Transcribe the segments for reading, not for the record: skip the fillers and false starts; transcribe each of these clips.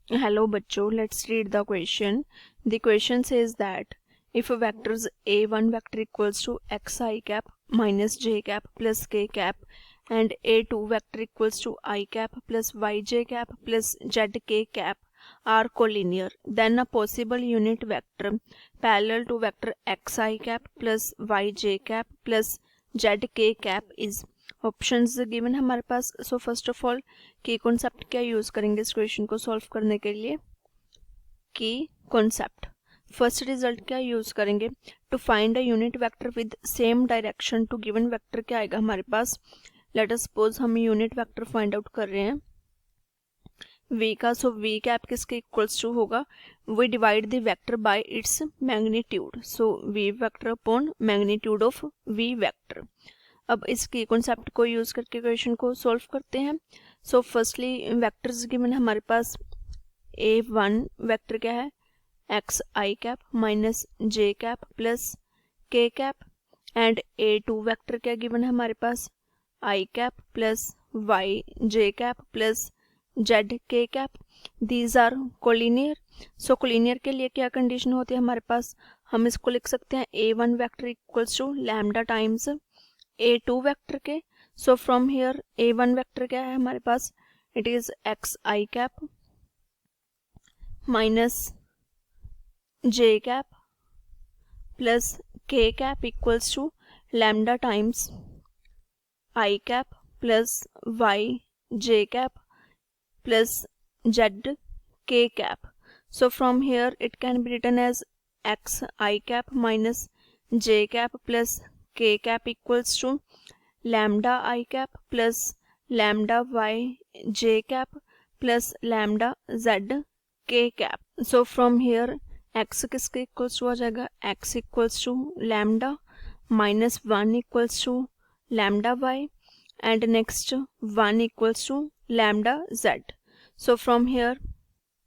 Hello बच्चों, let's read the question. The question says that if vectors a1 vector equals to xi cap minus j cap plus k cap and a2 vector equals to I cap plus yj cap plus zk cap are collinear, then a possible unit vector parallel to vector xi cap plus yj cap plus zk cap is options given हमारे पास. So first of all key concept क्या use करेंगे इस question को solve करने के लिए. Key concept first result क्या यूज करेंगे to find a unit vector with same direction to given vector क्या आएगा हमारे पास. लेट अस सपोज हम यूनिट वेक्टर फाइंड आउट कर रहे हैं v का. सो v कैप किसके इक्वल्स टू होगा, we divide the vector by its magnitude. So v vector upon magnitude of v vector. अब इसकी कॉन्सेप्ट को यूज करके क्वेश्चन को सॉल्व करते हैं. सो फर्स्टली वेक्टर्स गिवन हमारे पास a1 वेक्टर क्या है x i cap minus j cap plus k cap and a2 vector क्या गिवन है हमारे पास i cap plus y j cap plus z k cap. These are collinear. So collinear के लिए क्या कंडीशन होती है हमारे पास, हम इसको लिख सकते हैं a1 vector equals to lambda times a2 vector के. So from here a1 vector क्या है हमारे पास, it is x i cap minus j cap plus k cap equals to lambda times i cap plus y j cap plus z k cap. So from here it can be written as x i cap minus j cap plus k cap equals to lambda I cap plus lambda y j cap plus lambda z k cap. So from here x किसके equals to आ जाएगा, x equals to lambda minus 1 equals to lambda y and next 1 equals to lambda z. So from here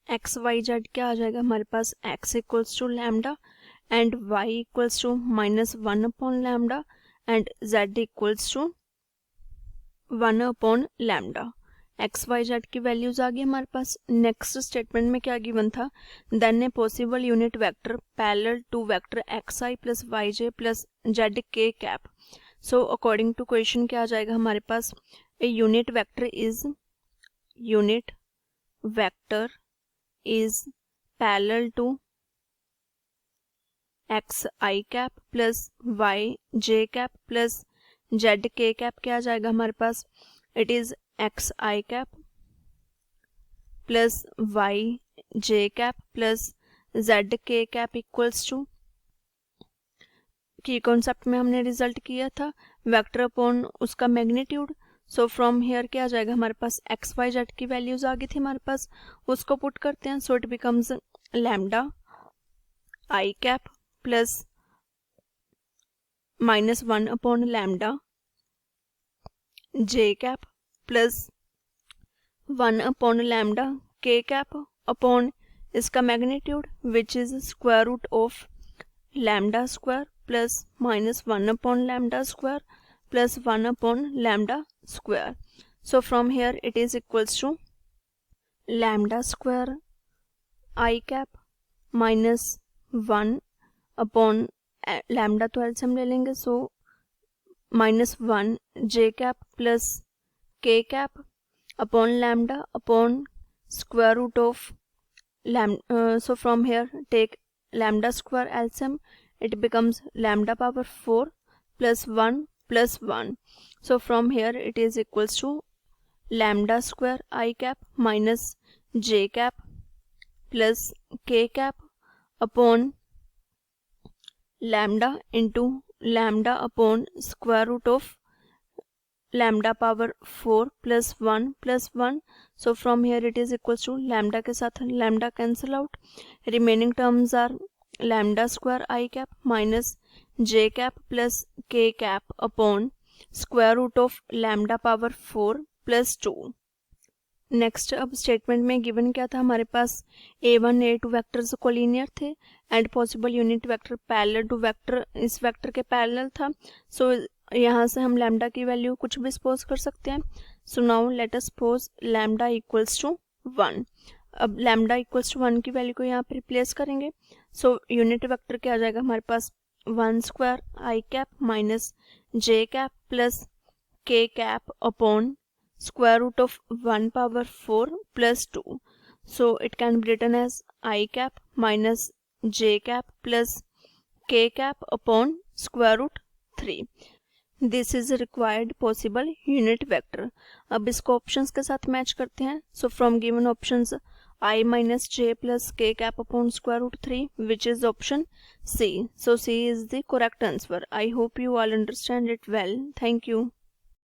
x y z क्या आ जाएगा हमारे पास, x equals to lambda and y equals to minus 1 upon lambda and z equals to 1 upon lambda. x y z की values आ गई हमारे पास. Next statement में क्या गिवन था, then a possible unit vector parallel to vector xi plus yj plus zk cap. So according to question क्या आ जाएगा हमारे पास, a unit vector is parallel to x i cap plus y j cap plus z k cap. क्या आ जाएगा हमारे पास, it is x i cap plus y j cap plus z k cap equals to key concept में हमने result किया था vector upon उसका मैग्नीट्यूड. सो फ्रॉम हियर क्या आ जाएगा हमारे पास, एक्स वाई जेड की वैल्यूज आ गई थी हमारे पास, उसको पुट करते हैं. So it becomes lambda i cap plus minus 1 upon lambda j cap plus 1 upon lambda k cap upon इसका magnitude which is square root of lambda square plus minus 1 upon lambda square plus 1 upon lambda square. So from here it is equals to lambda square i cap minus 1 upon lambda तो LCM ले लेंगे. So minus 1 j cap plus k cap upon lambda upon square root of lambda. So from here take lambda square LCM, it becomes lambda power 4 plus 1 plus 1. So from here it is equals to lambda square i cap minus j cap plus k cap upon lambda into lambda upon square root of lambda power 4 plus 1 plus 1. So from here it is equals to lambda के साथ lambda cancel out, remaining terms are lambda square I cap minus j cap plus k cap upon square root of lambda power 4 plus 2. Next अब statement में given क्या था हमारे पास, a1 a2 vectors collinear थे and possible unit vector parallel to vector इस vector के parallel था. सो यहाँ से हम लैम्डा की वैल्यू कुछ भी सपोज कर सकते हैं. So now let us suppose lambda equals to 1. अब लैम्डा इक्वल्स टू 1 की वैल्यू को यहाँ पे रिप्लेस करेंगे। सो यूनिट वेक्टर क्या आ जाएगा हमारे पास, 1 square i cap minus j cap plus k cap upon square root of 1 power 4 plus 2. So it can be written as I cap minus j cap plus k cap upon square root 3. This is a required possible unit vector. अब इसको options के साथ match करते हैं. So from given options I minus j plus k cap upon square root 3, which is option C. So C is the correct answer. I hope you all understand it well. Thank you.